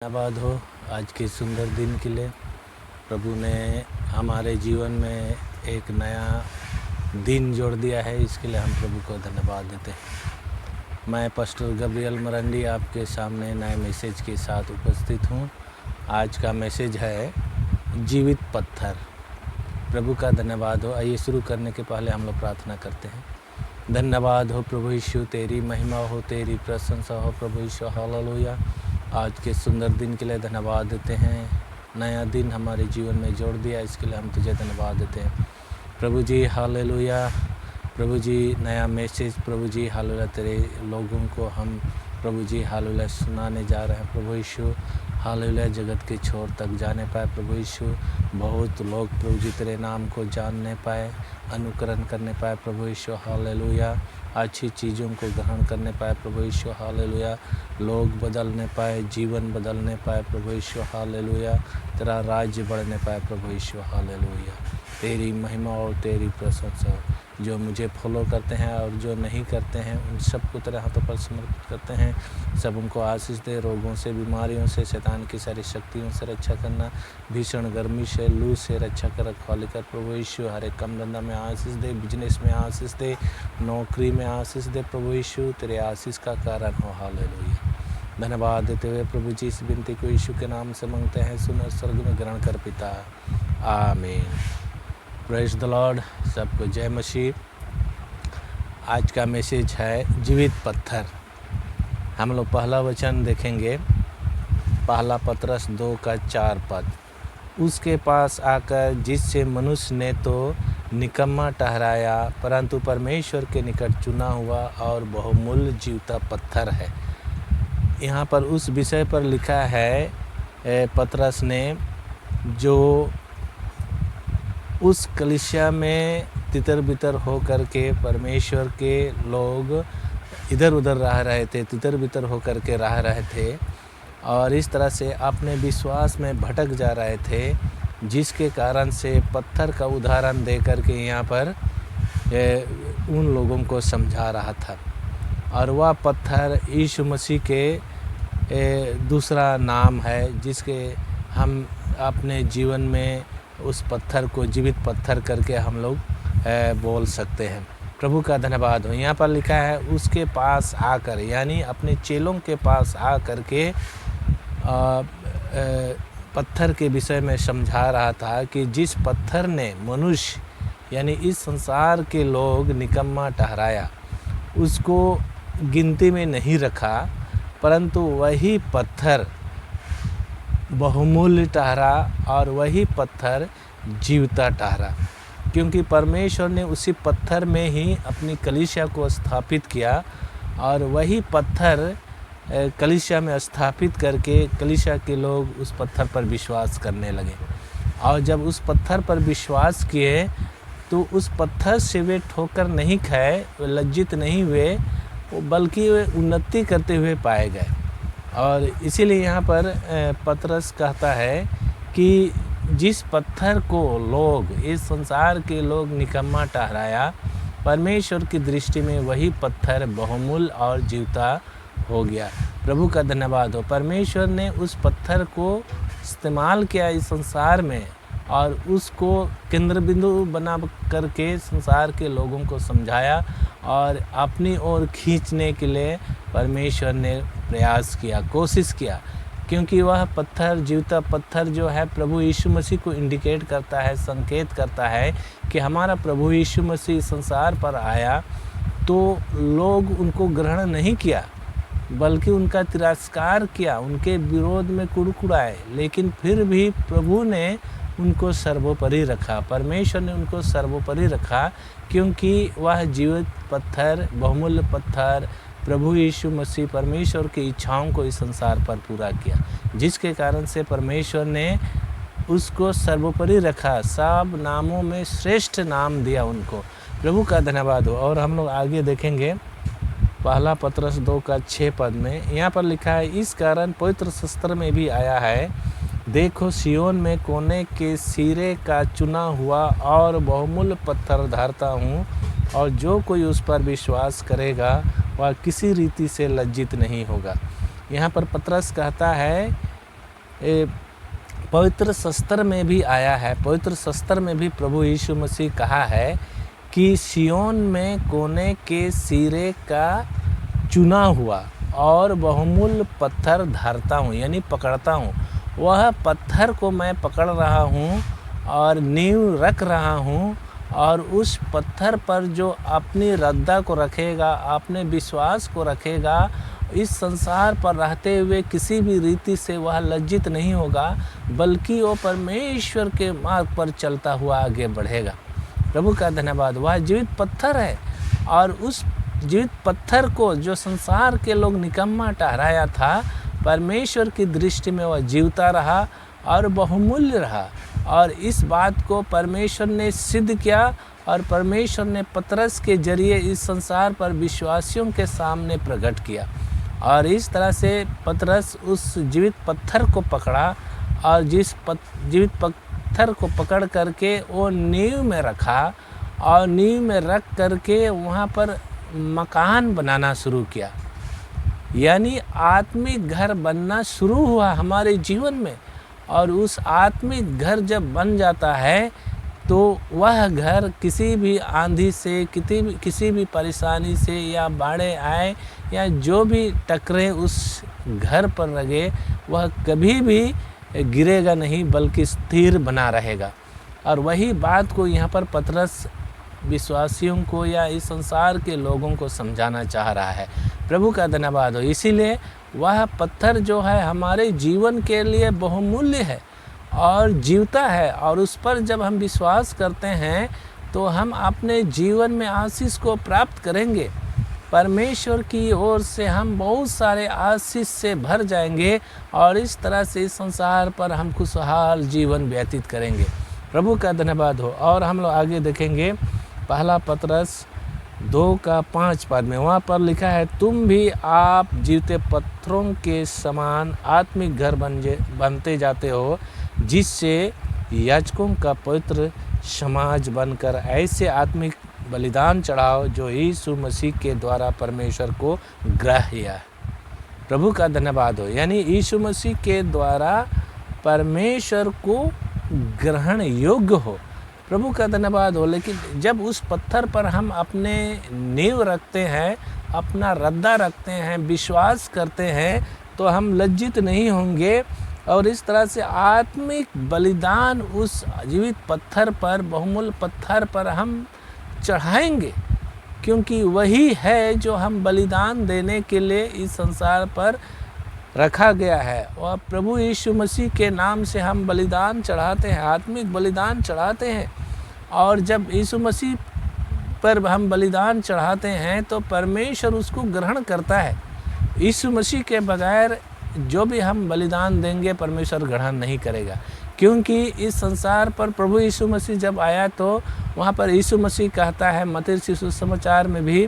धन्यवाद हो आज के सुंदर दिन के लिए। प्रभु ने हमारे जीवन में एक नया दिन जोड़ दिया है, इसके लिए हम प्रभु को धन्यवाद देते हैं। मैं पास्टर गब्रियल मरंडी आपके सामने नए मैसेज के साथ उपस्थित हूँ। आज का मैसेज है जीवित पत्थर। प्रभु का धन्यवाद हो। आइए शुरू करने के पहले हम लोग प्रार्थना करते हैं। धन्यवाद हो प्रभु यीशु, तेरी महिमा हो, तेरी प्रशंसा हो प्रभु यीशु। हालेलुया। आज के सुंदर दिन के लिए धन्यवाद देते हैं। नया दिन हमारे जीवन में जोड़ दिया, इसके लिए हम तुझे धन्यवाद देते हैं प्रभु जी। हालेलुया। प्रभु जी नया मैसेज प्रभु जी हालेलुया तेरे लोगों को हम प्रभु जी हालेलुया सुनाने जा रहे हैं प्रभु यीशु। हालेलुया जगत के छोर तक जाने पाए प्रभु यीशु। बहुत लोग प्रभु जी तेरे नाम को जानने पाए, अनुकरण करने पाए प्रभु यीशु। हालेलुया अच्छी चीज़ों को ग्रहण करने पाए प्रभु यीशु। हालेलुया लोग बदलने पाए, जीवन बदलने पाए प्रभु यीशु। हालेलुया तेरा राज्य बढ़ने पाए प्रभु यीशु। हालेलुया तेरी महिमा और तेरी प्रशंसा। जो मुझे फॉलो करते हैं और जो नहीं करते हैं उन सबको तेरे हाथों पर समर्पित करते हैं। सब उनको आशीष दे, रोगों से, बीमारियों से, शैतान की सारी शक्तियों से रक्षा करना, भीषण गर्मी से, लू से रक्षा कर रखवाली कर प्रभु यीशु। हर एक कम धंधा में आशीष दे, बिजनेस में आशीष दे, नौकरी में आशीष दे प्रभु यीशु। तेरे आशीष का कारण हो। हालेलुया धन्यवाद देते हुए प्रभु जी इस विनती को यीशु के नाम से मांगते हैं, सुन और स्वर्ग में ग्रहण कर पिता। आमीन। Praise the Lord. सबको जय मसीह। आज का मैसेज है जीवित पत्थर। हम लोग पहला वचन देखेंगे, पहला पतरस 2:4। उसके पास आकर जिससे मनुष्य ने तो निकम्मा ठहराया, परंतु परमेश्वर के निकट चुना हुआ और बहुमूल्य जीवता पत्थर है। यहाँ पर उस विषय पर लिखा है पतरस ने, जो उस कलीसिया में तितर बितर हो कर के परमेश्वर के लोग इधर उधर रह रहे थे, तितर बितर हो कर के रह रहे थे और इस तरह से अपने विश्वास में भटक जा रहे थे, जिसके कारण से पत्थर का उदाहरण दे कर के यहाँ पर उन लोगों को समझा रहा था। और वह पत्थर यीशु मसीह के दूसरा नाम है, जिसके हम अपने जीवन में उस पत्थर को जीवित पत्थर करके हम लोग बोल सकते हैं। प्रभु का धन्यवाद हो। यहाँ पर लिखा है उसके पास आकर, यानी अपने चेलों के पास आकर के पत्थर के विषय में समझा रहा था कि जिस पत्थर ने मनुष्य यानी इस संसार के लोग निकम्मा ठहराया, उसको गिनती में नहीं रखा, परंतु वही पत्थर बहुमूल्य ठहरा और वही पत्थर जीवता ठहरा, क्योंकि परमेश्वर ने उसी पत्थर में ही अपनी कलीसिया को स्थापित किया और वही पत्थर कलीसिया में स्थापित करके कलीसिया के लोग उस पत्थर पर विश्वास करने लगे। और जब उस पत्थर पर विश्वास किए तो उस पत्थर से वे ठोकर नहीं खाए, वे लज्जित नहीं हुए, बल्कि वे उन्नति करते हुए पाए गए। और इसीलिए यहाँ पर पतरस कहता है कि जिस पत्थर को लोग, इस संसार के लोग निकम्मा ठहराया, परमेश्वर की दृष्टि में वही पत्थर बहुमूल्य और जीवता हो गया। प्रभु का धन्यवाद हो। परमेश्वर ने उस पत्थर को इस्तेमाल किया इस संसार में और उसको केंद्र बिंदु बना करके संसार के लोगों को समझाया और अपनी ओर खींचने के लिए परमेश्वर ने प्रयास किया, कोशिश किया, क्योंकि वह पत्थर, जीवता पत्थर जो है प्रभु यीशु मसीह को इंडिकेट करता है, संकेत करता है कि हमारा प्रभु यीशु मसीह संसार पर आया तो लोग उनको ग्रहण नहीं किया, बल्कि उनका तिरस्कार किया, उनके विरोध में कुड़कुड़ाए, लेकिन फिर भी प्रभु ने उनको सर्वोपरि रखा, परमेश्वर ने उनको सर्वोपरि रखा, क्योंकि वह जीवित पत्थर, बहुमूल्य पत्थर प्रभु यीशु मसीह परमेश्वर की इच्छाओं को इस संसार पर पूरा किया, जिसके कारण से परमेश्वर ने उसको सर्वोपरि रखा, सब नामों में श्रेष्ठ नाम दिया उनको। प्रभु का धन्यवाद हो। और हम लोग आगे देखेंगे पहला पतरस 2:6 में यहाँ पर लिखा है, इस कारण पवित्र शास्त्र में भी आया है, देखो सियोन में कोने के सिरे का चुना हुआ और बहुमूल्य पत्थर धरता हूँ, और जो कोई उस पर विश्वास करेगा वह किसी रीति से लज्जित नहीं होगा। यहाँ पर पतरस कहता है पवित्र शास्त्र में भी आया है। पवित्र शास्त्र में भी प्रभु यीशु मसीह कहा है कि सियोन में कोने के सिरे का चुना हुआ और बहुमूल्य पत्थर धरता हूँ, यानी पकड़ता हूँ। वह पत्थर को मैं पकड़ रहा हूँ और नींव रख रहा हूँ, और उस पत्थर पर जो अपनी रद्दा को रखेगा, अपने विश्वास को रखेगा, इस संसार पर रहते हुए किसी भी रीति से वह लज्जित नहीं होगा, बल्कि वो परमेश्वर के मार्ग पर चलता हुआ आगे बढ़ेगा। प्रभु का धन्यवाद। वह जीवित पत्थर है, और उस जीवित पत्थर को जो संसार के लोग निकम्मा ठहराया था, परमेश्वर की दृष्टि में वह जीवता रहा और बहुमूल्य रहा। और इस बात को परमेश्वर ने सिद्ध किया, और परमेश्वर ने पतरस के जरिए इस संसार पर विश्वासियों के सामने प्रकट किया। और इस तरह से पतरस उस जीवित पत्थर को पकड़ा, और जीवित पत्थर को पकड़ करके वो नींव में रखा, और नींव में रख करके वहाँ पर मकान बनाना शुरू किया। यानी आत्मिक घर बनना शुरू हुआ हमारे जीवन में। और उस आत्मिक घर जब बन जाता है तो वह घर किसी भी आंधी से, किसी भी परेशानी से, या बाढ़े आए या जो भी टकरे उस घर पर लगे, वह कभी भी गिरेगा नहीं, बल्कि स्थिर बना रहेगा। और वही बात को यहाँ पर पतरस विश्वासियों को या इस संसार के लोगों को समझाना चाह रहा है। प्रभु का धन्यवाद हो। इसीलिए वह पत्थर जो है हमारे जीवन के लिए बहुमूल्य है और जीवता है, और उस पर जब हम विश्वास करते हैं तो हम अपने जीवन में आशीष को प्राप्त करेंगे। परमेश्वर की ओर से हम बहुत सारे आशीष से भर जाएंगे, और इस तरह से इस संसार पर हम खुशहाल जीवन व्यतीत करेंगे। प्रभु का धन्यवाद हो। और हम लोग आगे देखेंगे पहला पतरस 2:5 में, वहाँ पर लिखा है, तुम भी आप जीवते पत्थरों के समान आत्मिक घर बनते जाते हो, जिससे याजकों का पवित्र समाज बनकर ऐसे आत्मिक बलिदान चढ़ाओ जो यीशु मसीह के द्वारा परमेश्वर को ग्राह्य है। प्रभु का धन्यवाद हो। यानी यीशु मसीह के द्वारा परमेश्वर को ग्रहण योग्य हो। प्रभु का धन्यवाद हो। लेकिन जब उस पत्थर पर हम अपने नींव रखते हैं, अपना रद्दा रखते हैं, विश्वास करते हैं, तो हम लज्जित नहीं होंगे, और इस तरह से आत्मिक बलिदान उस जीवित पत्थर पर, बहुमूल्य पत्थर पर हम चढ़ाएंगे, क्योंकि वही है जो हम बलिदान देने के लिए इस संसार पर रखा गया है। और प्रभु यीशु मसीह के नाम से हम बलिदान चढ़ाते हैं, आत्मिक बलिदान चढ़ाते हैं। और जब यीशु मसीह पर हम बलिदान चढ़ाते हैं तो परमेश्वर उसको ग्रहण करता है। यीशु मसीह के बगैर जो भी हम बलिदान देंगे परमेश्वर ग्रहण नहीं करेगा, क्योंकि इस संसार पर प्रभु यीशु मसीह जब आया तो वहाँ पर यीशु मसीह कहता है मत्ती सुसमाचार में भी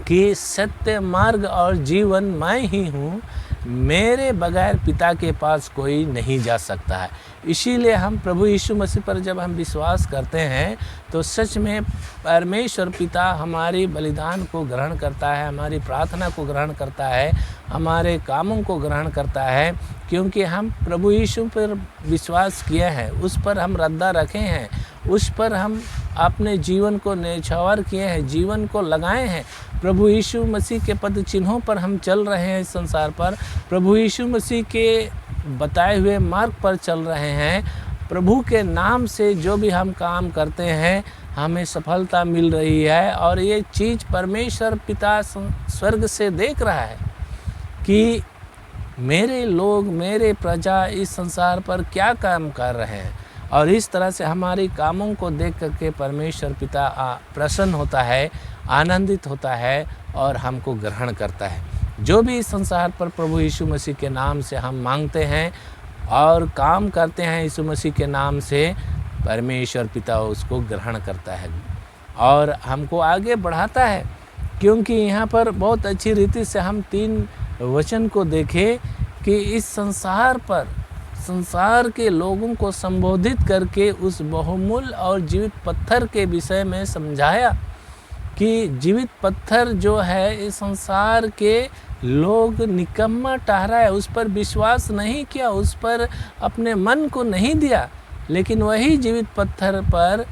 कि सत्य, मार्ग और जीवन मैं ही हूँ, मेरे बगैर पिता के पास कोई नहीं जा सकता है। इसीलिए हम प्रभु यीशु मसीह पर जब हम विश्वास करते हैं तो सच में परमेश्वर पिता हमारी बलिदान को ग्रहण करता है, हमारी प्रार्थना को ग्रहण करता है, हमारे कामों को ग्रहण करता है, क्योंकि हम प्रभु यीशु पर विश्वास किए हैं, उस पर हम रद्दा रखे हैं, उस पर हम अपने जीवन को न्यौछावर किए हैं, जीवन को लगाए हैं। प्रभु यीशु मसीह के पद चिन्हों पर हम चल रहे हैं इस संसार पर, प्रभु यीशु मसीह के बताए हुए मार्ग पर चल रहे हैं। प्रभु के नाम से जो भी हम काम करते हैं हमें सफलता मिल रही है, और ये चीज़ परमेश्वर पिता स्वर्ग से देख रहा है कि मेरे लोग, मेरे प्रजा इस संसार पर क्या काम कर रहे हैं। और इस तरह से हमारी कामों को देख करके परमेश्वर पिता प्रसन्न होता है, आनंदित होता है, और हमको ग्रहण करता है। जो भी इस संसार पर प्रभु यीशु मसीह के नाम से हम मांगते हैं और काम करते हैं यीशु मसीह के नाम से, परमेश्वर पिता उसको ग्रहण करता है और हमको आगे बढ़ाता है। क्योंकि यहाँ पर बहुत अच्छी रीति से हम 3 वचन को देखें कि इस संसार पर, संसार के लोगों को संबोधित करके उस बहुमूल्य और जीवित पत्थर के विषय में समझाया कि जीवित पत्थर जो है इस संसार के लोग निकम्मा ठहराए, उस पर विश्वास नहीं किया, उस पर अपने मन को नहीं दिया, लेकिन वही जीवित पत्थर पर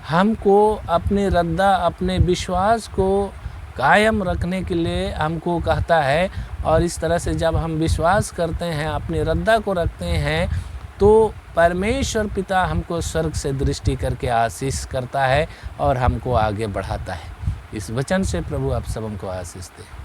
हमको अपनी रद्दा, अपने विश्वास को कायम रखने के लिए हमको कहता है। और इस तरह से जब हम विश्वास करते हैं, अपनी रद्दा को रखते हैं, तो परमेश्वर पिता हमको स्वर्ग से दृष्टि करके आशीष करता है और हमको आगे बढ़ाता है। इस वचन से प्रभु आप सबको आशीष दे।